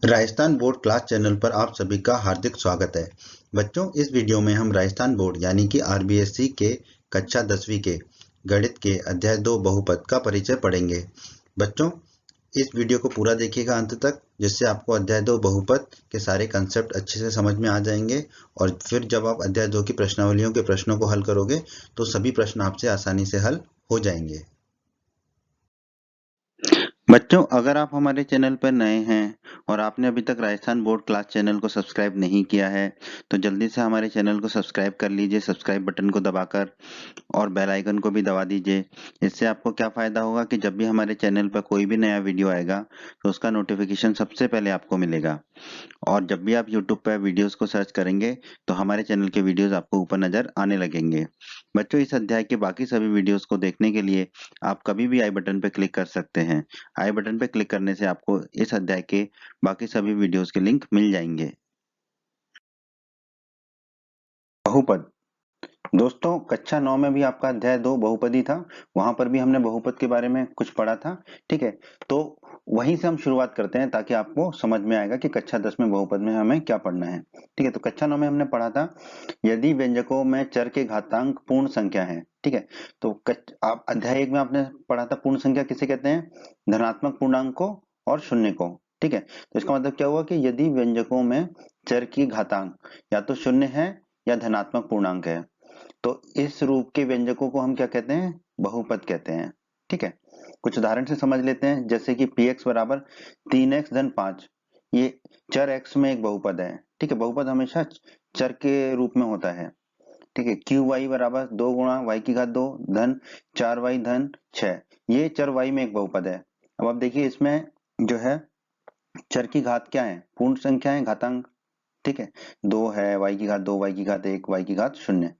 Rajasthan board class channel पर आप सभी का हार्दिक स्वागत है। बच्चों, इस वीडियो में हम राजस्थान बोर्ड यानी कि आरबीएससी के कक्षा 10वीं के गणित के अध्याय 2 बहुपद का परिचय पढ़ेंगे। बच्चों, इस वीडियो को पूरा देखिएगा अंत तक, जिससे आपको अध्याय 2 बहुपद के सारे कंसेप्ट अच्छे से समझ में आ जाएंगे और फिर जब आप अध्याय 2 की प्रश्नावलियों के प्रश्नों को हल करोगे तो सभी प्रश्न आपसे आसानी से हल हो जाएंगे। बच्चों, अगर आप हमारे चैनल पर नए हैं और आपने अभी तक राजस्थान बोर्ड क्लास चैनल को सब्सक्राइब नहीं किया है तो जल्दी से हमारे चैनल को सब्सक्राइब कर लीजिए, सब्सक्राइब बटन को दबाकर, और बेल आइकन को भी दबा दीजिए। इससे आपको क्या फायदा होगा कि जब भी हमारे चैनल पर कोई भी नया वीडियो आएगा तो उसका नोटिफिकेशन सबसे पहले आपको मिलेगा। और जब भी आप YouTube पर वीडियोस को सर्च करेंगे तो हमारे चैनल के वीडियोस आपको ऊपर नजर आने लगेंगे। बच्चों, इस अध्याय के बाकी सभी वीडियोस को देखने के लिए आप कभी भी आई बटन पर क्लिक कर सकते हैं। आई बटन पर क्लिक करने से आपको इस अध्याय के बाकी सभी वीडियोस के लिंक मिल जाएंगे। बहुपद। दोस्तों, कक्षा 9 में भी आपका अध्याय 2 बहुपदी था। वहां पर भी हमने बहुपद के बारे में कुछ पढ़ा था। ठीक है, तो वहीं से हम शुरुआत करते हैं ताकि आपको समझ में आएगा कि कक्षा 10 में बहुपद में हमें क्या पढ़ना है। ठीक है, तो कक्षा 9 में हमने पढ़ा था यदि व्यंजकों में चर के घातांक पूर्ण संख्या है। ठीक है, तो आप अध्याय 1 में आपने पढ़ा था पूर्ण संख्या किसे कहते हैं? धनात्मक पूर्णांक को और शून्य को। ठीक है, तो इसका मतलब क्या हुआ कि यदि व्यंजकों में चर की घातांक या तो शून्य है या धनात्मक पूर्णांक है तो इस रूप के व्यंजकों को हम क्या कहते हैं? बहुपद कहते हैं। ठीक है, कुछ उदाहरण से समझ लेते हैं, जैसे कि px बराबर 3x धन 5, ये चर x में एक बहुपद है। ठीक है, बहुपद हमेशा चर के रूप में होता है। ठीक है, qy बराबर 2 गुणा y की घात 2 धन 4y धन 6, ये चर y में एक बहुपद है। अब आप देखिए इसमें जो है चर की घात क्या है? पूर्ण संख्या है, घातांक। ठीक है, 2 है, y की घात 2, y की घात 1, y की घात 0।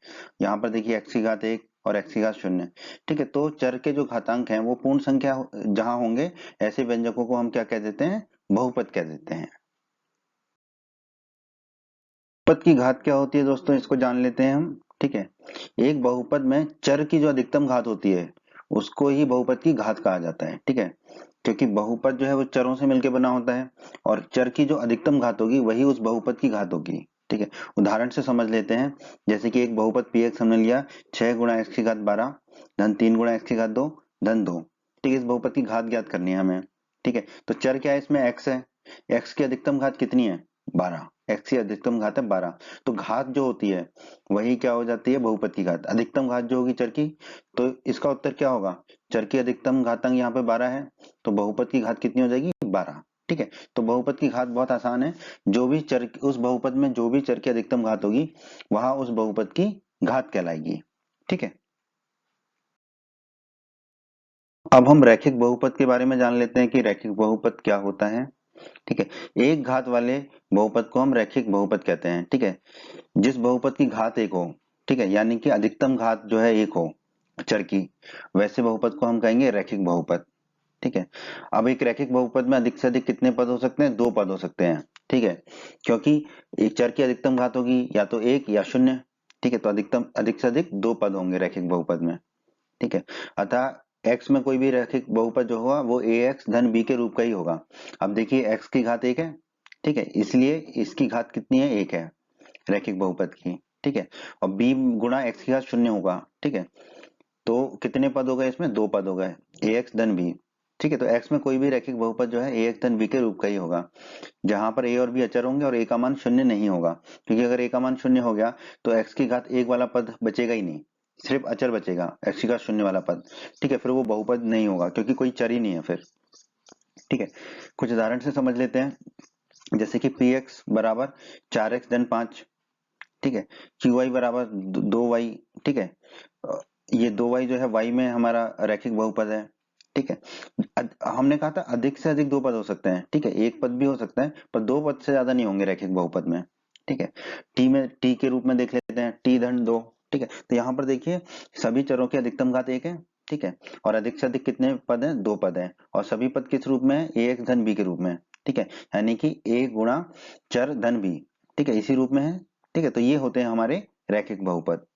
यहाँ पर देखिए x की घात 1 और x की घात 0। ठीक है, तो चर के जो घातांक हैं वो पूर्ण संख्या जहां होंगे ऐसे व्यंजकों को हम क्या कह देते हैं? बहुपद कह देते हैं। बहुपद की घात क्या होती है दोस्तों, इसको जान लेते हैं हम। ठीक है, एक बहुपद में चर की जो अधिकतम घात होती है उसको ही बहुपद की घात कहा जाता है। ठीक है, क्योंकि बहुपद जो है वो चरों से मिलकर बना होता है और चर की जो अधिकतम घात होगी वही उस बहुपद की घात होगी। ठीक है, उदाहरण से समझ लेते हैं, जैसे कि एक बहुपद px हमने लिया 6 गुणा एक्स की घात 12 धन 3 गुणा एक्स की घात 2 धन 2। ठीक है, इस बहुपद की घात ज्ञात करनी है हमें। ठीक है, तो चर क्या है इसमें? x है। x की अधिकतम घात कितनी है? 12। x की अधिकतम घात है 12, तो घात जो होती है वही क्या हो जाती है? बहुपद की घात। अधिकतम घात जो होगी चर की, तो इसका उत्तर क्या होगा? चर की अधिकतम घातांक यहाँ पे 12 है, तो बहुपद की घात कितनी हो जाएगी? 12। ठीक है, तो बहुपद की घात बहुत आसान है, जो भी चर उस बहुपद में जो भी चर की अधिकतम घात होगी वहां उस बहुपद की घात कहलाएगी। ठीक है, अब हम रैखिक बहुपद के बारे में जान लेते हैं कि रैखिक बहुपद क्या होता है। ठीक है, एक घात वाले बहुपद को हम रैखिक बहुपद कहते हैं। ठीक है, जिस बहुपद की घात एक हो, ठीक है, यानी कि अधिकतम घात जो है एक हो चर की, वैसे बहुपद को हम कहेंगे रैखिक बहुपद। ठीक है, अब एक रैखिक बहुपद में अधिक से अधिक कितने पद हो सकते हैं? 2 पद हो सकते हैं। ठीक है, क्योंकि एक चर की अधिकतम घात होगी या तो 1 या 0। ठीक है, तो अधिकतम अधिक से अधिक 2 पद होंगे रैखिक बहुपद में। ठीक है, अतः x में कोई भी रैखिक बहुपद जो होगा वो ax धन b के रूप का ही होगा। अब देखिए x की घात 1 है। ठीक है, इसलिए इसकी घात कितनी है? 1 है रैखिक बहुपद की। ठीक है, और b गुणा x की घात 0 होगा। ठीक है, तो कितने पद हो गए इसमें? 2 पद हो गए, ax धन b। ठीक है, तो x में कोई भी रैखिक बहुपद जो है ax धन b के रूप का ही होगा, जहां पर a और b अचर होंगे और a का मान 0 नहीं होगा, क्योंकि अगर a का मान 0 हो गया तो x की घात 1 वाला पद बचेगा ही नहीं, सिर्फ अचर बचेगा, x की घात 0 वाला पद। ठीक है, फिर वो बहुपद नहीं होगा क्योंकि कोई चर ही नहीं है फिर। ठीक है, कुछ उदाहरण से समझ लेते हैं, जैसे कि px बराबर 4x धन 5। ठीक है, qy बराबर 2y। ठीक है, ये 2y जो है y में हमारा रैखिक बहुपद है। ठीक है, हमने कहा था अधिक से अधिक 2 पद हो सकते हैं। ठीक है, एक पद भी हो सकता है पर 2 पद से ज्यादा नहीं होंगे रैखिक बहुपद में। ठीक है, t के रूप में देख लेते हैं, t धन 2। ठीक है, तो यहाँ पर देखिए सभी चरों की अधिकतम घात 1 है। ठीक है, और अधिक से अधिक कितने पद हैं? 2 पद हैं, और सभी पद किस रूप में है? ax धन b के रूप में। ठीक है, यानी कि a गुणा चर धन b। ठीक है, इसी रूप में है। ठीक है, तो ये होते हैं हमारे रैखिक बहुपद।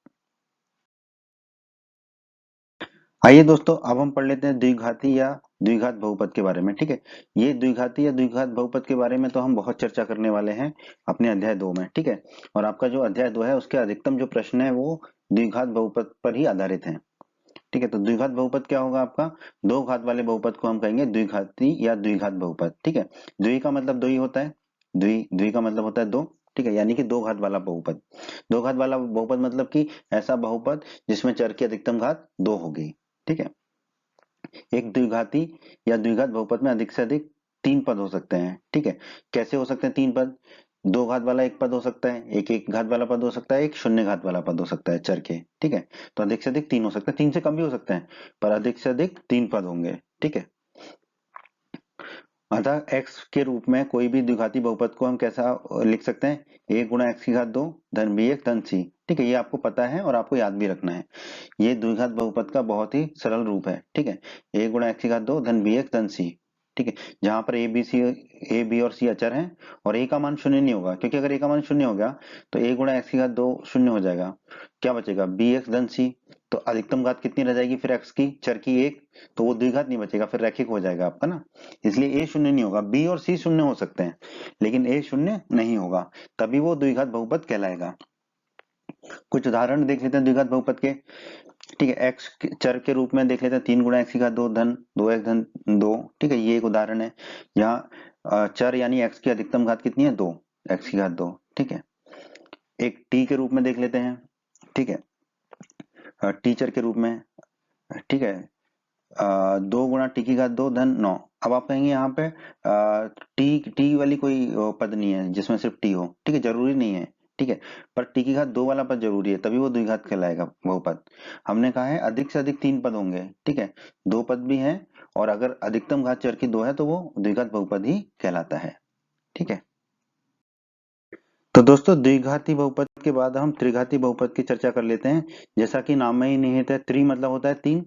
आइए दोस्तों, अब हम पढ़ लेते हैं द्विघाती या द्विघात बहुपद के बारे में। ठीक है, ये द्विघाती या द्विघात बहुपद के बारे में तो हम बहुत चर्चा करने वाले हैं अपने अध्याय 2 में। ठीक है, और आपका जो अध्याय 2 है उसके अधिकतम जो प्रश्न है वो द्विघात बहुपद पर ही आधारित है। ठीक है, तो द्विघात बहुपद क्या होगा आपका, दो घात वाले बहुपद को हम कहेंगे द्विघाती या द्विघात बहुपद। ठीक है, द्वि का मतलब दो ही होता है, द्वि का मतलब होता है दो। ठीक है, यानी कि दो घात वाला बहुपद। दो घात वाला बहुपद मतलब कि ऐसा बहुपद जिसमें चर की अधिकतम घात दो होगी। ठीक है, एक द्विघाती या द्विघात बहुपद में अधिक से अधिक तीन पद हो सकते हैं। ठीक है, कैसे हो सकते हैं तीन पद, दो घात वाला एक पद हो सकता है, एक एक घात वाला पद हो सकता है, एक शून्य घात वाला पद हो सकता है चर के। ठीक है, तो अधिक से अधिक तीन हो सकता है, तीन से कम भी हो सकते हैं, पर अधिक से अधिक तीन पद होंगे। ठीक है, अतः x के रूप में कोई भी द्विघाती बहुपद को हम कैसा लिख सकते हैं, a गुणा x की घात दो धन bx धन c। ठीक है, ये आपको पता है और आपको याद भी रखना है। ये द्विघात बहुपद का बहुत ही सरल रूप है। ठीक है, a गुणा x की घात दो धन bx धन c। ठीक है, जहां पर a b और c अचर हैं और a का मान शून्य नहीं होगा, क्योंकि अगर a का मान शून्य हो गया तो a गुणा x की घात दो शून्य हो जाएगा, क्या बचेगा bx धन c। तो अधिकतम घात कितनी रह जाएगी फिर x की, चर की एक, तो वो द्विघात नहीं बचेगा, फिर रैखिक हो जाएगा आपका ना। इसलिए a शून्य नहीं होगा, b और c शून्य हो सकते हैं लेकिन a शून्य नहीं होगा, तभी वो द्विघात बहुपद कहलाएगा। कुछ उदाहरण देख लेते हैं द्विघात बहुपद के। ठीक है, x चर के रूप में देख लेते हैं, तीन गुणा एक्स की घात दो धन दो एक्स धन दो। ठीक है, ये एक उदाहरण है। यहाँ चर यानी x की अधिकतम घात कितनी है, दो, एक्स की घात दो। ठीक है, एक t के रूप में देख लेते हैं। ठीक है, टीचर के रूप में। ठीक है, दो गुणा टी की घात दो धन नौ। अब आप कहेंगे यहाँ पे टी टी वाली कोई पद नहीं है जिसमें सिर्फ टी हो। ठीक है, जरूरी नहीं है। ठीक है, पर टी की घात दो वाला पद जरूरी है, तभी वो द्विघात कहलाएगा बहुपद। हमने कहा है अधिक से अधिक तीन पद होंगे। ठीक है, दो पद भी हैं और अगर अधिकतम घात चर की दो है तो वो द्विघात बहुपद ही कहलाता है। ठीक है, तो दोस्तों द्विघाती बहुपद के बाद हम त्रिघाती बहुपद की चर्चा कर लेते हैं। जैसा कि नाम में ही निहित है, त्रि मतलब होता है तीन।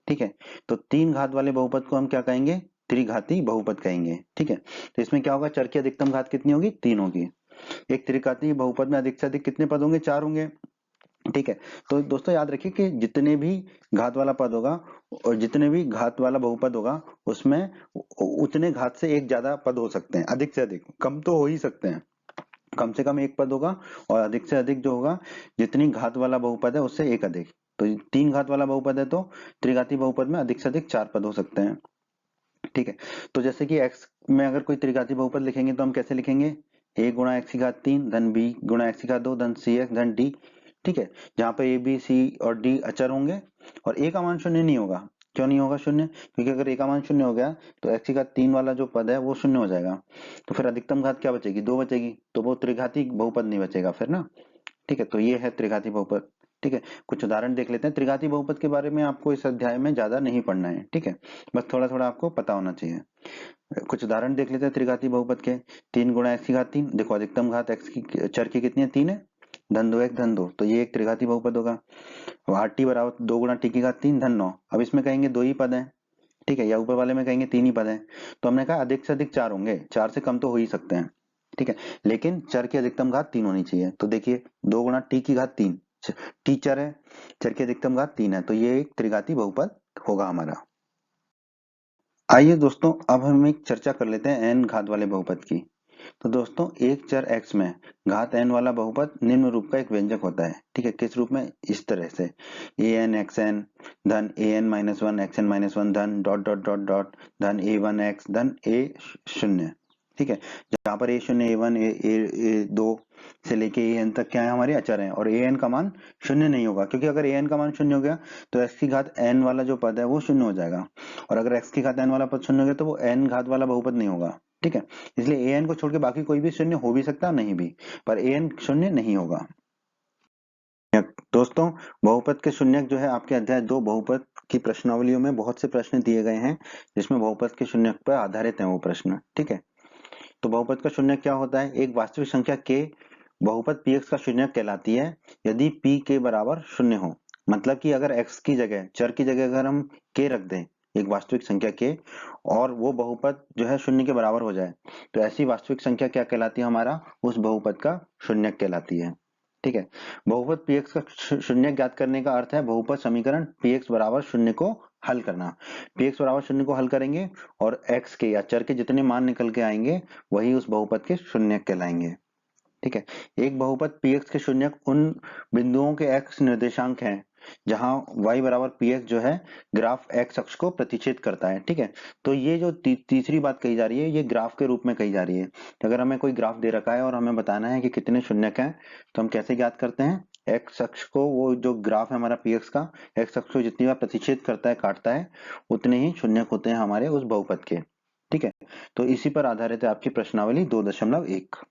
ठीक है, तो तीन घात वाले बहुपद को हम क्या कहेंगे, त्रिघाती बहुपद कहेंगे। ठीक है, तो इसमें क्या होगा, चर की अधिकतम घात कितनी होगी, तीन होगी। एक त्रिघाती बहुपद में अधिक से अधिक कितने पद होंगे, चार होंगे। ठीक है, तो दोस्तों याद रखिए कि जितने भी घात वाला पद होगा और जितने भी घात वाला बहुपद होगा उसमें उतने घात से एक ज्यादा पद हो सकते हैं, अधिक से अधिक, कम तो हो ही सकते हैं, कम से कम एक पद होगा और अधिक से अधिक जो होगा, जितनी घात वाला बहुपद है उससे एक अधिक। तो तीन घात वाला बहुपद है तो त्रिघाती बहुपद में अधिक से अधिक चार पद हो सकते हैं। ठीक है, तो जैसे कि x में अगर कोई त्रिघाती बहुपद लिखेंगे तो हम कैसे लिखेंगे, a गुणा एक्स की घात तीन धन b गुणा एक्स की घात दो धन सी एक्स धन d। ठीक है, जहां पर a b c और d अचर होंगे और a का मान शून्य नहीं होगा। क्यों नहीं होगा शून्य, क्योंकि अगर a का मान शून्य हो गया तो x की घात तीन वाला जो पद है वो शून्य हो जाएगा, तो फिर अधिकतम घात क्या बचेगी, दो बचेगी, तो वो त्रिघाती बहुपद नहीं बचेगा फिर ना। ठीक है, तो ये है त्रिघाती बहुपद। ठीक है, कुछ उदाहरण देख लेते हैं। त्रिघाती बहुपद के बारे में आपको इस अध्याय में ज्यादा नहीं पढ़ना है। ठीक है, बस थोड़ा थोड़ा आपको पता होना चाहिए। कुछ उदाहरण देख लेते हैं त्रिघाती बहुपद के। तीन गुणा एक्स की घात तीन, देखो अधिकतम घात एक्स की चर की कितनी है, तीन है, धन दो एक धन दो, तो ये एक त्रिघाती बहुपद होगा। आर टी बराबर दो गुणा टी की घात तीन धन नौ। अब इसमें कहेंगे दो ही पद है। ठीक है, या ऊपर वाले में कहेंगे तीन ही पद है, तो हमने कहा अधिक से अधिक चार होंगे, चार से कम तो हो ही सकते हैं। ठीक है, लेकिन चर की अधिकतम घात तीन होनी चाहिए। तो देखिए दो गुणा टी की घात तीन, टी चर है, चर की अधिकतम घात तीन है, तो ये एक त्रिघाती बहुपद होगा हमारा। आइए दोस्तों अब हम एक चर्चा कर लेते हैं n घात वाले बहुपद की। तो दोस्तों एक चर x में घात n वाला बहुपद निम्न रूप का एक व्यंजक होता है। ठीक है, किस रूप में, इस तरह से a n x n धन a n minus one x n minus one धन डॉट डॉट डॉट डॉट धन a वन x धन a शून्य। ठीक है, जहाँ पर a शून्य a वन a दो से लेके a n तक क्या है, हमारे अचर हैं और a n का मान शून्य नहीं होगा, क्योंकि अगर a n का मान शून्य हो गया तो x की घात n वाला जो पद है वो शून्य हो जाएगा, और अगर x की घात n वाला पद शून्य हो गया तो वो n घात वाला बहुपद नहीं होगा। ठीक है, इसलिए an को छोड़ के बाकी कोई भी शून्य हो भी सकता है, नहीं भी, पर an शून्य नहीं होगा। दोस्तों बहुपद के शून्यक जो है आपके अध्याय दो बहुपद की प्रश्नावलियों में बहुत से प्रश्न दिए गए हैं जिसमें बहुपद के शून्यक पर आधारित है वो प्रश्न। ठीक है, तो बहुपद का शून्यक क्या होता है, एक वास्तविक संख्या k बहुपद px का शून्यक कहलाती है यदि p के बराबर शून्य हो। मतलब कि अगर x की जगह, चर की जगह अगर हम k रख दें, एक वास्तविक संख्या k, और वो बहुपद जो है शून्य के बराबर हो जाए, तो ऐसी वास्तविक संख्या क्या कहलाती है, हमारा उस बहुपद का शून्यक कहलाती है। ठीक है, बहुपद px का शून्यक ज्ञात करने का अर्थ है बहुपद समीकरण px बराबर शून्य को हल करना। px बराबर 0 को हल करेंगे और x के या चर के जितने मान निकल के आएंगे वही उस बहुपद के शून्यक कहलाएंगे। ठीक है, एक बहुपद px के शून्यक उन बिंदुओं के x निर्देशांक हैं जहां y बराबर px जो है ग्राफ x अक्ष को प्रतिच्छेद करता है। ठीक है, तो ये जो तीसरी बात कही जा रही है ये ग्राफ के रूप में कही जा रही है। अगर हमें कोई ग्राफ दे रखा है और हमें बताना है कि कितने शून्यक हैं तो हम कैसे ज्ञात करते हैं, x अक्ष को, वो जो ग्राफ है हमारा px का, x अक्ष को जितनी बार प्रतिच्छेद करता है, काटता है, उतने ही शून्यक होते हैं हमारे उस बहुपद के। ठीक है, तो इसी पर आधारित है आपकी प्रश्नावली 2.1।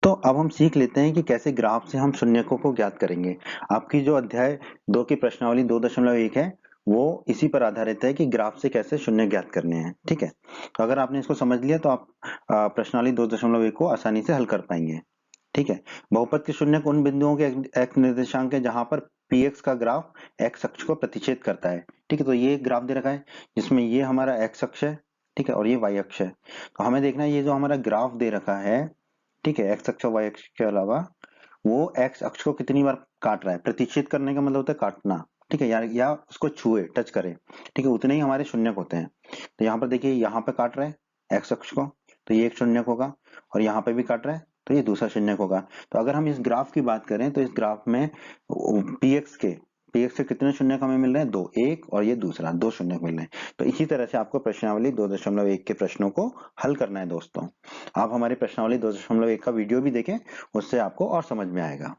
तो अब हम सीख लेते हैं कि कैसे ग्राफ से हम शून्यकों को ज्ञात करेंगे। आपकी जो अध्याय 2 की प्रश्नावली 2.1 है वो इसी पर आधारित है कि ग्राफ से कैसे शून्य ज्ञात करने हैं। ठीक है, तो अगर आपने इसको समझ लिया तो आप प्रश्नावली 2.1 को आसानी से हल कर पाएंगे। ठीक है, बहुपद के शून्यक उन बिंदुओं के x निर्देशांक है जहां पर px का ग्राफ x अक्ष को प्रतिच्छेद करता है। ठीक है, तो ये एक ग्राफ दे रखा है जिसमें ये हमारा x अक्ष है, ठीक है, और ये y अक्ष है। तो हमें देखना है ये जो हमारा ग्राफ दे रखा है, ठीक है, x अक्ष और y अक्ष के अलावा वो x अक्ष को कितनी बार काट रहा है। प्रतिच्छेद करने का मतलब होता है काटना। ठीक है, या उसको छुए, टच करे। ठीक है, उतने ही हमारे शून्यक होते हैं। तो यहाँ पर देखिए, यहाँ पे काट रहा है x अक्ष को, तो ये एक शून्यक होगा, और यहाँ पे भी काट रहा है तो ये दूसरा शून्यक होगा। तो अगर हम इस ग्राफ की बात करें तो इस ग्राफ में px के कितने शून्यक हमें मिल रहे हैं, दो, एक और ये दूसरा, दो शून्यक मिल रहे हैं। तो इसी तरह से आपको प्रश्नावली 2.1 के प्रश्नों को हल करना है दोस्तों। आप हमारी प्रश्नावली 2.1 का वीडियो भी देखें, उससे आपको और समझ में आएगा।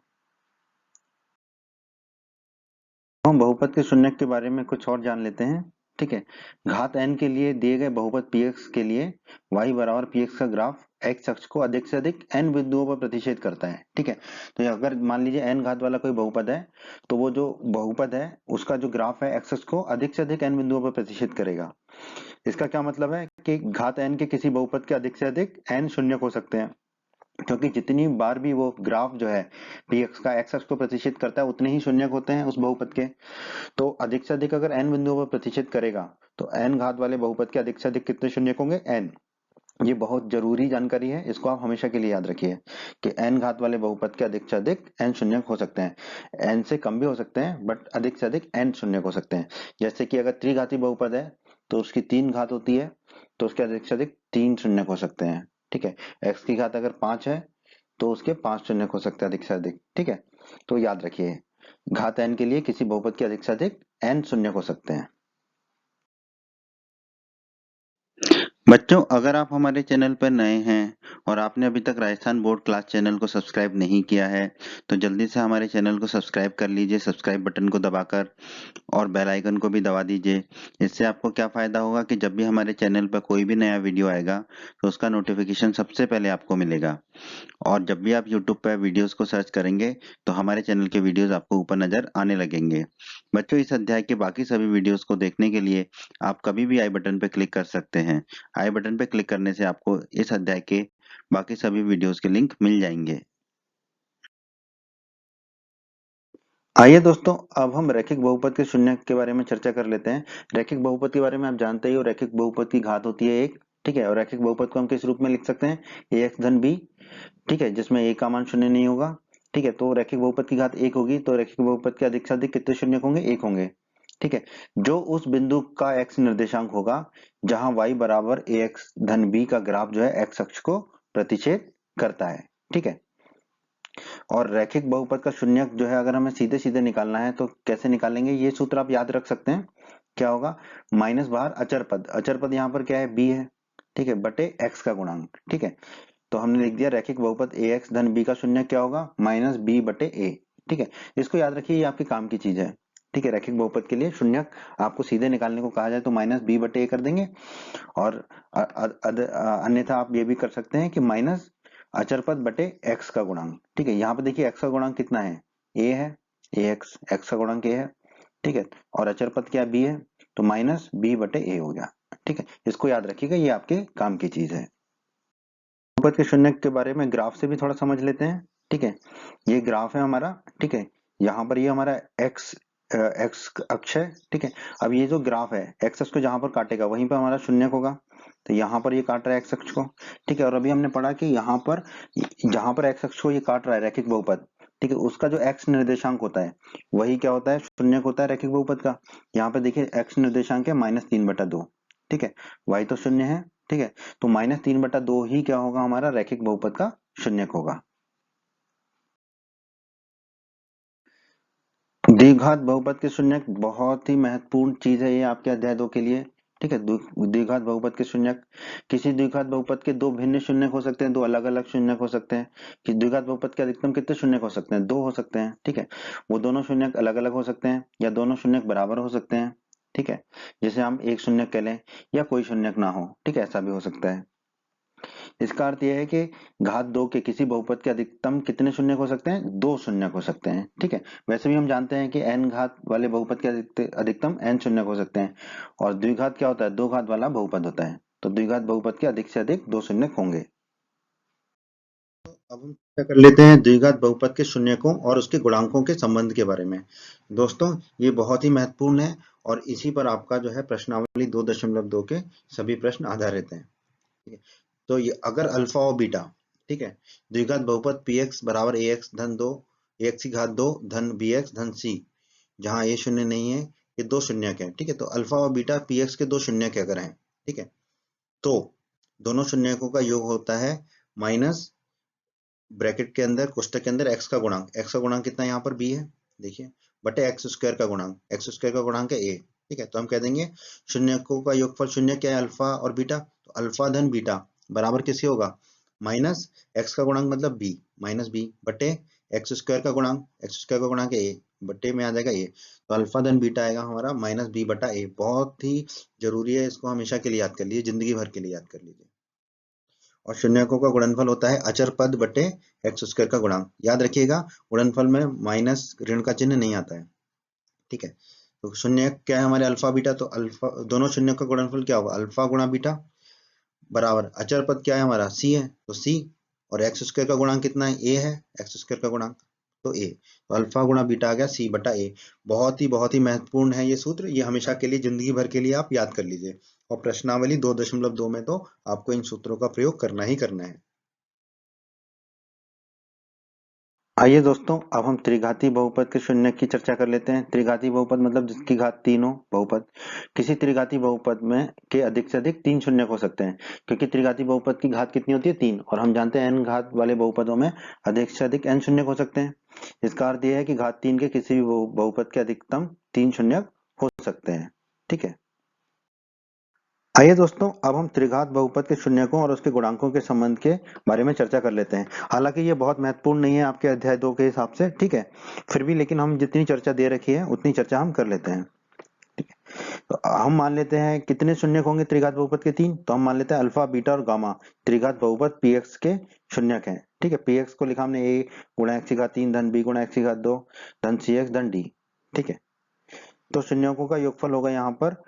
हम बहुपद के शून्यक के बारे में कुछ और जान लेते हैं। ठीक है, घात n के लिए दिए गए बहुपद px के लिए y बराबर px का ग्राफ x अक्ष को अधिक से अधिक n बिंदुओं पर प्रतिच्छेद करता है। ठीक है, तो अगर मान लीजिए n घात वाला कोई बहुपद है तो वो जो बहुपद है उसका जो ग्राफ है x अक्ष को अधिक से अधिक n बिंदुओं पर प्रतिच्छेद करेगा। इसका क्या मतलब है कि घात n के किसी बहुपद के अधिक से अधिक n शून्यक हो सकते हैं, क्योंकि जितनी बार भी वो ग्राफ जो है px का x अक्ष को प्रतिच्छेद करता है उतने ही शून्यक होते हैं उस बहुपद के। तो अधिक से अधिक अगर n बिंदुओं पर प्रतिच्छेद करेगा तो n घात वाले बहुपद के अधिक से अधिक कितने शून्यक होंगे, n। ये बहुत जरूरी जानकारी है, इसको आप हमेशा के लिए याद रखिए कि n घात वाले बहुपद के अधिक से अधिक n शून्यक हो सकते हैं। n से कम भी हो सकते हैं बट अधिक से अधिक n शून्यक हो सकते हैं। जैसे कि अगर त्रिघाती बहुपद है तो उसकी 3 घात होती है तो उसके अधिक से अधिक 3 शून्यक हो सकते हैं। ठीक है, x की घात अगर 5 है तो उसके 5 शून्यक हो सकते हैं अधिक से अधिक। ठीक है, तो याद रखिए घात n के लिए किसी बहुपद के अधिक से अधिक n शून्यक हो सकते हैं। बच्चों, अगर आप हमारे चैनल पर नए हैं और आपने अभी तक राजस्थान बोर्ड क्लास चैनल को सब्सक्राइब नहीं किया है तो जल्दी से हमारे चैनल को सब्सक्राइब कर लीजिए, सब्सक्राइब बटन को दबाकर, और बेल आइकन को भी दबा दीजिए। इससे आपको क्या फायदा होगा कि जब भी हमारे चैनल पर कोई भी नया वीडियो आएगा तो उसका नोटिफिकेशन सबसे पहले आपको मिलेगा। और जब भी आप यूट्यूब पर वीडियोस को सर्च करेंगे तो हमारे चैनल के वीडियोस आपको ऊपर नजर आने लगेंगे। बच्चों, इस अध्याय के बाकी सभी वीडियोस को देखने के लिए आप कभी भी आई बटन पर क्लिक कर सकते हैं। आई बटन पर क्लिक करने से आपको इस अध्याय के बाकी सभी वीडियोस के लिंक मिल जाएंगे। आइए दोस्तों, अब हम रैखिक बहुपद के शून्य के बारे में चर्चा कर लेते हैं। रैखिक बहुपद के बारे में आप जानते ही हो, रैखिक बहुपद की घात होती है एक। ठीक है, और रैखिक बहुपद को हम किस रूप में लिख सकते हैं, ax धन b। ठीक है, जिसमें a का मान शून्य नहीं होगा। ठीक है, तो रैखिक बहुपद की घात एक होगी, तो रैखिक बहुपद के अधिक से अधिक कितने शून्य होंगे, एक होंगे। ठीक है, जो उस बिंदु का x निर्देशांक होगा जहां y बराबर ax धन b का ग्राफ जो है x अक्ष को प्रतिच्छेद करता है। ठीक है, और रैखिक बहुपद का शून्यक जो है अगर हमें सीधे सीधे निकालना है तो कैसे निकालेंगे, ये सूत्र आप याद रख सकते हैं। क्या होगा, माइनस बाहर अचर पद, अचर पद यहाँ पर क्या है, b है। ठीक है, बटे x का गुणांक। ठीक है, तो हमने लिख दिया रैखिक बहुपद ax धन b का शून्यक क्या होगा, माइनस b बटे a। ठीक है, इसको याद रखिए, ये आपके काम की चीज है। ठीक है, रैखिक बहुपद के लिए शून्यक आपको सीधे निकालने को कहा जाए तो माइनस b बटे a कर देंगे, और अन्यथा आप ये भी कर सकते हैं कि माइनस अचर पद बटे x का गुणांक। ठीक है, यहाँ पे देखिए x का गुणांक कितना है, a है, ax, x का गुणांक a है। ठीक है, और अचर पद क्या b है, तो माइनस b बटे a हो गया। ठीक है, इसको याद रखिएगा, ये आपके काम की चीज है। बहुपद के शून्य के बारे में ग्राफ से भी थोड़ा समझ लेते हैं। ठीक है, ये ग्राफ है हमारा। ठीक है, यहाँ पर ये हमारा x अक्ष है। ठीक है, अब ये जो ग्राफ है x अक्ष को जहां पर काटेगा वहीं पर हमारा शून्य होगा, तो यहाँ पर ये काट रहा है x अक्ष को। ठीक है, और अभी हमने पढ़ा कि यहाँ पर जहां पर x अक्ष को ये काट रहा है रैखिक बहुपद, ठीक है, उसका जो x निर्देशांक होता है वही क्या होता है, शून्यक होता है रैखिक बहुपद का। यहाँ पे देखिए x निर्देशांक है -3/2, ठीक है, y तो शून्य है, ठीक है, तो -3/2 ही क्या होगा, हमारा रैखिक बहुपद का शून्यक होगा। द्विघात बहुपद के शून्यक बहुत ही महत्वपूर्ण चीज है ये आपके अध्याय 2 के लिए, ठीक है। द्विघात बहुपद के शून्यक, किसी द्विघात बहुपद के दो भिन्न शून्यक हो सकते हैं, दो अलग अलग शून्यक हो सकते हैं। कि द्विघात बहुपद के अधिकतम कितने शून्यक हो सकते हैं, दो हो सकते हैं, ठीक है। वो दोनों शून्यक अलग अलग हो सकते हैं या दोनों शून्यक बराबर हो सकते हैं, ठीक है, जैसे हम एक शून्यक कह लें या कोई शून्यक ना हो, ठीक है, ऐसा भी हो सकता है। इसका अर्थ यह है कि घात 2 के किसी बहुपद के अधिकतम कितने शून्यक हो सकते हैं, दो शून्यक हो सकते हैं, ठीक है। वैसे भी हम जानते हैं कि n घात वाले बहुपद के अधिकतम n शून्यक हो सकते हैं, और द्विघात क्या होता है, दो घात वाला बहुपद होता है, तो द्विघात बहुपद के अधिक से अधिक दो शून्यक होंगे। अब हम चर्चा कर लेते हैं द्विघात बहुपद के शून्यकों और उसके गुणांकों के संबंध के बारे में। दोस्तों ये बहुत ही महत्वपूर्ण है और इसी पर आपका जो है प्रश्नावली 2.2 के सभी प्रश्न आधारित हैं। ठीक है, तो ये अगर अल्फा और बीटा, ठीक है, द्विघात बहुपद पी एक्स बराबर ए एक्स धन 2 एक्स की घात 2 धन बी एक्स धन सी, जहां ये शून्य नहीं है, ये दो शून्यक है, ठीक है, तो अल्फा और बीटा पी एक्स के दो शून्यक अगर हैं, ठीक है, तो दोनों शून्यकों का योग होता है माइनस ब्रैकेट के अंदर कोष्टक के अंदर x का गुणांक कितना यहाँ पर b है, देखिए, बटे एक्स स्क्वायर का गुणांक है a, ठीक है, तो हम कह देंगे शून्यकों का योगफल शून्य क्या है, अल्फा और बीटा, तो अल्फा धन बीटा बराबर किसके होगा, माइनस एक्स का गुणांक मतलब b माइनस b बटे एक्स स्क्वायर का गुणांक है a बटे में आ जाएगा a, तो अल्फा धन बीटा आएगा हमारा माइनस b बटा a। बहुत ही जरूरी है, इसको हमेशा के लिए याद कर लीजिए, जिंदगी भर के लिए याद कर लीजिए। और शून्यकों का गुणनफल होता है अचर पद बटे एक्स स्क्वायर का गुणांक, याद रखिएगा गुणनफल में माइनस ऋण का चिन्ह नहीं आता है, ठीक है। तो शून्य क्या है हमारे अल्फा बीटा, तो अल्फा दोनों शून्य का गुणनफल क्या होगा, अल्फा गुणा बीटा बराबर अचर पद क्या है हमारा सी है, तो सी, और एक्स स्क्वायर का गुणांक कितना है, ए है, एक्स स्क्वायर का गुणांक तो ए, तो अल्फा गुणा बीटा आ गया सी बटा ए। बहुत ही महत्वपूर्ण है ये सूत्र, ये हमेशा के लिए जिंदगी भर के लिए आप याद कर लीजिए, और प्रश्नावली 2.2 में तो आपको इन सूत्रों का प्रयोग करना ही करना है। आइए दोस्तों, अब हम त्रिघाती बहुपद के शून्यक की चर्चा कर लेते हैं। त्रिघाती बहुपद मतलब जिसकी घात 3 हो बहुपद। किसी त्रिघाती बहुपद में के अधिक से अधिक 3 शून्यक हो सकते हैं, क्योंकि त्रिघाती बहुपद की घात कितनी होती है, 3, और हम जानते हैं n घात वाले बहुपदों में अधिक से अधिक n शून्यक हो सकते हैं। इसका अर्थ यह है कि घात 3 के किसी भी बहुपद के अधिकतम 3 शून्यक हो सकते हैं, ठीक है। आइए दोस्तों, अब हम त्रिघात बहुपद के शून्यकों और उसके गुणांकों के संबंध के बारे में चर्चा कर लेते हैं। हालांकि ये बहुत महत्वपूर्ण नहीं है आपके अध्याय 2 के हिसाब से, ठीक है, फिर भी लेकिन हम जितनी चर्चा दे रखी है उतनी चर्चा हम कर लेते हैं। तो हम मान लेते हैं कितने शून्यक होंगे त्रिघात बहुपद के, 3, तो हम मान लेते हैं अल्फा बीटा और गामा त्रिघात बहुपद पी एक्स के शून्यक हैं, ठीक है। पी एक्स को लिखा हमने ए गुणा एक्स की घात 3 धन बी गुणा एक्स की घात 2 धन सी एक्स धन डी, ठीक है। तो शून्यकों का योगफल होगा यहाँ पर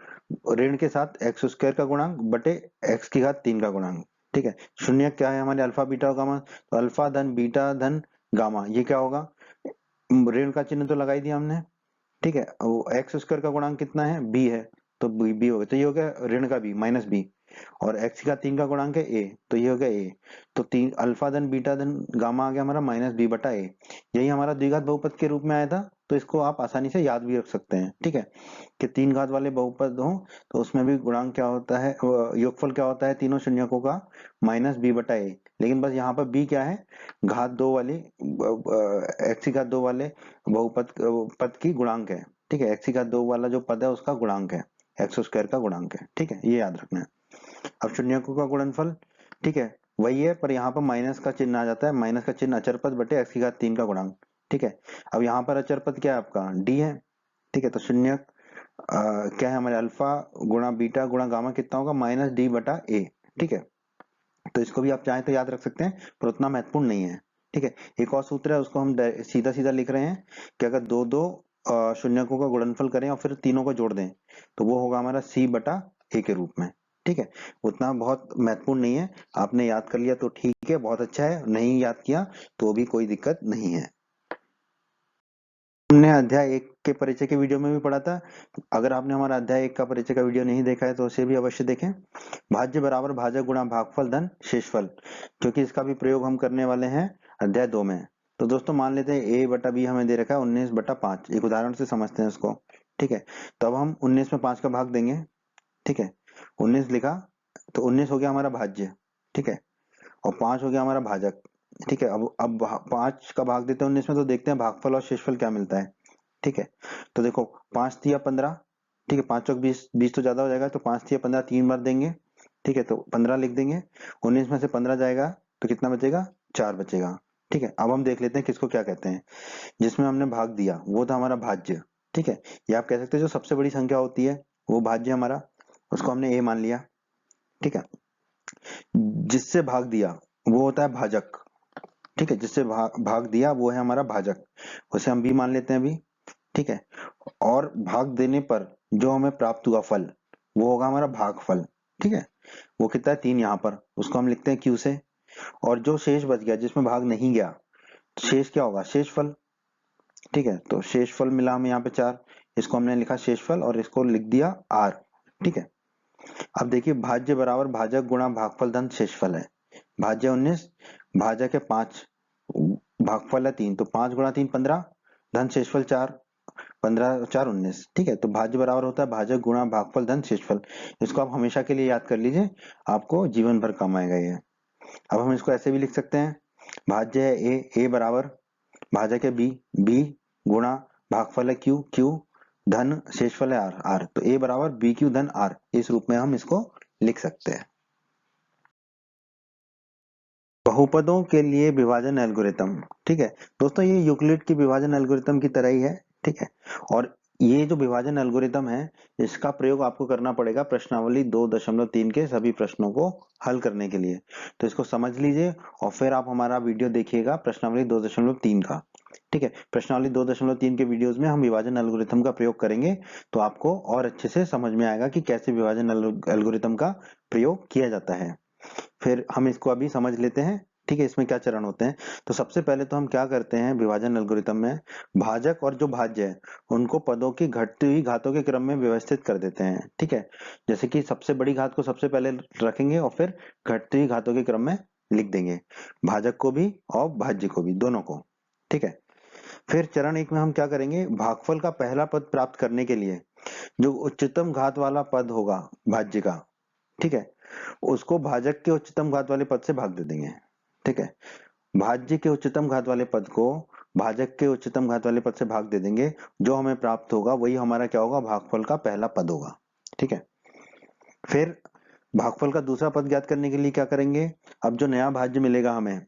ऋण के साथ एक्स स्क्वायर का गुणांक बटे एक्स की घात 3 का गुणांक, ठीक है। शून्य क्या है हमारे, अल्फा बीटा और गामा, तो अल्फा धन बीटा धन गामा, ये क्या होगा, ऋण का चिन्ह तो लगाई दिया हमने, ठीक है। एक्स स्क्वायर का गुणांक कितना है, बी है, तो बी हो गया, तो ये हो गया ऋण का बी माइनस बी, और एक्स का 3 का गुणांक है ए, तो ये हो गया ए, तो 3 अल्फा धन बीटा धन गामा आ गया हमारा माइनस बी बटा ए। यही हमारा द्विघात बहुपद के रूप में आया था, तो इसको आप आसानी से याद भी रख सकते हैं, ठीक है, कि 3 घात वाले बहुपद हो तो उसमें भी गुणांक क्या होता है, योगफल क्या होता है तीनों शून्यकों का माइनस बी बटा ए। लेकिन बस यहाँ पर बी क्या है, घात 2 वाली एक्स की घात 2 वाले बहुपद पद की गुणांक है, ठीक है, एक्स की घात 2 वाला जो पद है उसका गुणांक है, एक्स स्क्वायर का गुणांक है, ठीक है, ये याद रखना है। अब शून्यकों का गुणनफल, ठीक है, वही है, पर यहाँ पर माइनस का चिन्ह आ जाता है, माइनस का चिन्ह अचर पद बटे एक्स की घात 3 का गुणांक, ठीक है। अब यहाँ पर अचर पद क्या है आपका, डी है, ठीक है, तो शून्यक क्या है हमारे अल्फा गुणा बीटा गुणा गामा कितना होगा, माइनस डी बटा ए, ठीक है। तो इसको भी आप चाहें तो याद रख सकते हैं, पर उतना महत्वपूर्ण नहीं है, ठीक है। एक और सूत्र है, उसको हम सीधा सीधा लिख रहे हैं कि अगर दो दो शून्यकों का गुणनफल करें और फिर तीनों को जोड़ दें तो वो होगा हमारा सी बटा ए के रूप में, ठीक है। उतना बहुत महत्वपूर्ण नहीं है, आपने याद कर लिया तो ठीक है, बहुत अच्छा है, नहीं याद किया तो भी कोई दिक्कत नहीं है। हमने अध्याय 1 के परिचय के वीडियो में भी पढ़ा था, अगर आपने हमारा अध्याय 1 का परिचय का वीडियो नहीं देखा है तो उसे भी अवश्य देखें। भाज्य बराबर भाजक गुणा भागफल धन शेषफल, क्योंकि इसका भी प्रयोग हम करने वाले हैं अध्याय 2 में, तो दोस्तों मान लेते हैं a बटा b हमें दे रखा है 19/5, एक उदाहरण से समझते हैं उसको। ठीक है, तो अब हम 19 में 5 का भाग देंगे। ठीक है, 19 लिखा तो 19 हो गया हमारा भाज्य। ठीक है, और 5 हो गया हमारा भाजक। ठीक है, अब 5 का भाग देते हैं 19 में, तो देखते हैं भागफल और शेषफल क्या मिलता है। ठीक है, तो देखो 5 तिया 15। ठीक है, 5 चौक 20, 20 तो ज्यादा हो जाएगा, तो 5 तिया 15 3 बार देंगे। ठीक है, तो 15 लिख देंगे। 19 में से 15 जाएगा तो कितना बचेगा, 4 बचेगा। ठीक है, अब हम देख लेते हैं किसको क्या कहते हैं। जिसमें हमने भाग दिया वो था हमारा भाज्य। ठीक है, या आप कह सकते हैं जो सबसे बड़ी संख्या होती है वो भाज्य हमारा, उसको हमने a मान लिया। ठीक है, जिससे भाग दिया वो होता है भाजक। ठीक है, जिससे भाग दिया वो है हमारा भाजक, उसे हम b मान लेते हैं अभी। ठीक है, और भाग देने पर जो हमें प्राप्त हुआ फल वो होगा हमारा भागफल। ठीक है, वो कितना है 3 यहाँ पर, उसको हम लिखते हैं q से। और जो शेष बच गया जिसमें भाग नहीं गया, तो शेष क्या होगा, शेषफल। ठीक है, तो शेषफल मिला हमें यहाँ पे 4, इसको हमने लिखा शेषफल और इसको लिख दिया r। ठीक है, अब देखिए भाज्य बराबर भाजक गुणा भागफल धन शेषफल है। भाज्य 19, भाजक है 5, भागफल है 3, तो 5 गुणा 3 15, धन शेषफल 4, 15 4 19। ठीक है, तो भाज्य बराबर होता है भाजक गुणा भागफल धन शेषफल। इसको आप हमेशा के लिए याद कर लीजिए, आपको जीवन भर काम आएगा ये। अब हम इसको ऐसे भी लिख सकते हैं, भाज्य है a बराबर भाजक है b गुणा भागफल है q धन शेषफल है r। तो a बराबर bq धन r, इस रूप में हम इसको लिख सकते हैं। बहुपदों के लिए विभाजन एल्गोरिथम। ठीक है दोस्तों, ये यूक्लिड की विभाजन एल्गोरिथम की तरह ही है। ठीक है, और ये जो विभाजन एल्गोरिथम है इसका प्रयोग आपको करना पड़ेगा प्रश्नावली 2.3 के सभी प्रश्नों को हल करने के लिए। तो इसको समझ लीजिए और फिर आप हमारा वीडियो देखिएगा प्रश्नावली 2.3 का। ठीक है, प्रश्नावली 2.3 के वीडियोस में हम विभाजन एल्गोरिथम का प्रयोग करेंगे, तो आपको और अच्छे से समझ में आएगा कि कैसे विभाजन एल्गोरिथम का प्रयोग किया जाता है। फिर हम इसको अभी समझ लेते हैं। ठीक है, इसमें क्या चरण होते हैं। तो सबसे पहले तो हम क्या करते हैं विभाजन एल्गोरिथम में, भाजक और जो भाज्य है उनको पदों की घटती हुई घातों के क्रम में व्यवस्थित कर देते हैं। ठीक है, जैसे कि सबसे बड़ी घात को सबसे पहले रखेंगे और फिर घटती हुई घातों के क्रम में लिख देंगे, भाजक को भी और भाज्य को भी, दोनों को। ठीक है, फिर चरण 1 में हम क्या करेंगे, भागफल का पहला पद प्राप्त करने के लिए जो उच्चतम घात वाला पद होगा भाज्य का, ठीक है, उसको भाजक के उच्चतम घात वाले पद से भाग दे देंगे। ठीक है, भाज्य के उच्चतम घात वाले पद को भाजक के उच्चतम घात वाले पद से भाग दे देंगे, जो हमें प्राप्त होगा वही हमारा क्या होगा, भागफल का पहला पद होगा। ठीक है, फिर भागफल का दूसरा पद ज्ञात करने के लिए क्या करेंगे, अब जो नया भाज्य मिलेगा हमें,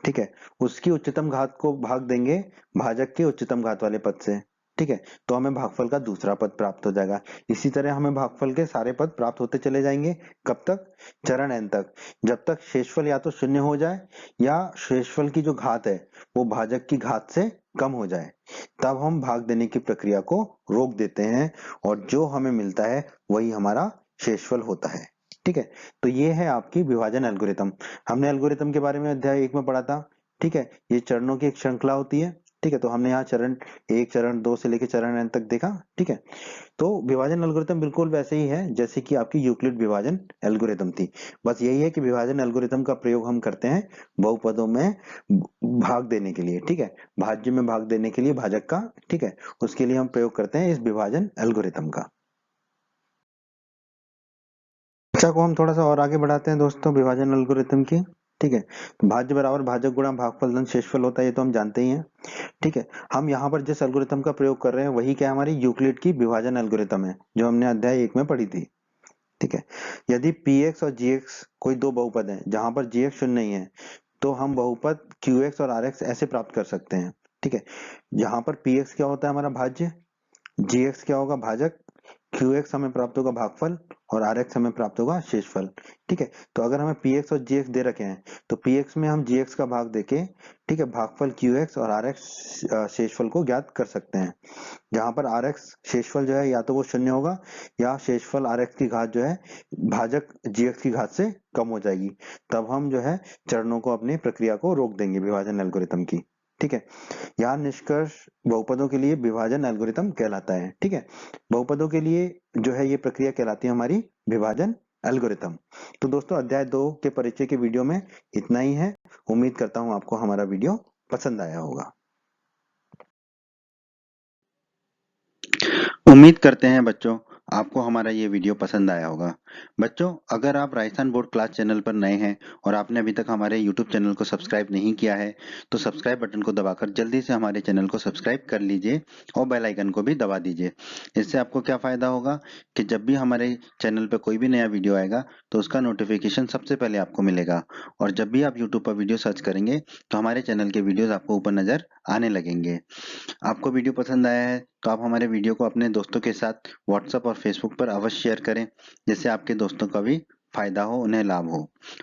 ठीक है, उसकी उच्चतम घात को भाग देंगे भाजक के उच्चतम घात वाले पद से। ठीक है, तो हमें भागफल का दूसरा पद प्राप्त हो जाएगा। इसी तरह हमें भागफल के सारे पद प्राप्त होते चले जाएंगे, कब तक, चरण n तक, जब तक शेषफल या तो शून्य हो जाए या शेषफल की जो घात है वो भाजक की घात से कम हो जाए, तब हम भाग देने की प्रक्रिया को रोक देते हैं और जो हमें मिलता है वही हमारा शेषफल होता है। ठीक है, तो ये है आपकी विभाजन एल्गोरिथम। हमने एल्गोरिथम के बारे में अध्याय 1 में पढ़ा था। ठीक है, ये चरणों की एक श्रृंखला होती है। ठीक है, तो हमने यहाँ चरण 1 चरण 2 से लेकर चरण n तक देखा। ठीक है, तो विभाजन एल्गोरिथम बिल्कुल वैसे ही है जैसे कि आपकी यूक्लिड विभाजन एल्गोरिथम थी। बस यही है कि विभाजन एल्गोरिथम का प्रयोग हम करते हैं बहुपदों में भाग देने के लिए। ठीक है, भाज्य में भाग देने के लिए भाजक का, ठीक है, उसके लिए हम प्रयोग करते हैं इस विभाजन एल्गोरिथम का। चर्चा को हम थोड़ा सा और आगे बढ़ाते हैं दोस्तों विभाजन एल्गोरिथम की। ठीक है, तो भाज्य बराबर भाजक गुणा भागफल धन शेषफल होता है, ये तो हम जानते ही हैं। ठीक है, हम यहाँ पर जिस एल्गोरिथम का प्रयोग कर रहे हैं वही क्या हमारी यूक्लिड की विभाजन एल्गोरिथम है, जो हमने अध्याय 1 में पढ़ी थी। ठीक है, यदि px और gx कोई दो बहुपद हैं जहां पर gx शून्य नहीं है, तो हम बहुपद qx और rx ऐसे प्राप्त कर सकते हैं। ठीक है, जहां पर px क्या होता है हमारा भाज्य, gx क्या होगा भाजक, qx हमें प्राप्त होगा भागफल और rx हमें प्राप्त होगा शेषफल। ठीक है, तो अगर हमें px और gx दे रखे हैं तो px में हम gx का भाग देके, ठीक है, भागफल qx और rx शेषफल को ज्ञात कर सकते हैं। जहां पर rx शेषफल जो है या तो वो शून्य होगा या शेषफल rx की घात जो है भाजक gx की घात से कम हो जाएगी, तब हम जो है चरणों को अपनी प्रक्रिया को रोक देंगे विभाजन एल्गोरिथम की। ठीक है, यहाँ निष्कर्ष बहुपदों के लिए विभाजन एल्गोरिथम कहलाता है। ठीक है, बहुपदों के लिए जो है ये प्रक्रिया कहलाती है हमारी विभाजन एल्गोरिथम। तो दोस्तों अध्याय 2 के परिचय के वीडियो में इतना ही है। उम्मीद करता हूँ आपको हमारा वीडियो पसंद आया होगा। उम्मीद करते हैं बच्चों आपको हमारा ये वीडियो पसंद आया होगा। बच्चों अगर आप राजस्थान बोर्ड क्लास चैनल पर नए हैं और आपने अभी तक हमारे यूट्यूब चैनल को सब्सक्राइब नहीं किया है तो सब्सक्राइब बटन को दबाकर जल्दी से हमारे चैनल को सब्सक्राइब कर लीजिए और बेल आइकन को भी दबा दीजिए। इससे आपको क्या फ़ायदा होगा कि जब भी हमारे चैनल पर कोई भी नया वीडियो आएगा तो उसका नोटिफिकेशन सबसे पहले आपको मिलेगा और जब भी आप यूट्यूब पर वीडियो सर्च करेंगे तो हमारे चैनल के वीडियोज़ आपको ऊपर नज़र आने लगेंगे। आपको वीडियो पसंद आया है तो आप हमारे वीडियो को अपने दोस्तों के साथ व्हाट्सएप और फेसबुक पर अवश्य शेयर करें जिससे आपके दोस्तों का भी फायदा हो, उन्हें लाभ हो।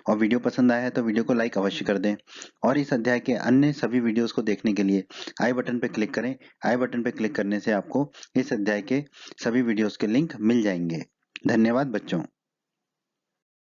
और वीडियो पसंद आया है तो वीडियो को लाइक अवश्य कर दें और इस अध्याय के अन्य सभी वीडियोस को देखने के लिए आई बटन पर क्लिक करें। आई बटन पर क्लिक करने से आपको इस अध्याय के सभी वीडियोस के लिंक मिल जाएंगे। धन्यवाद बच्चों।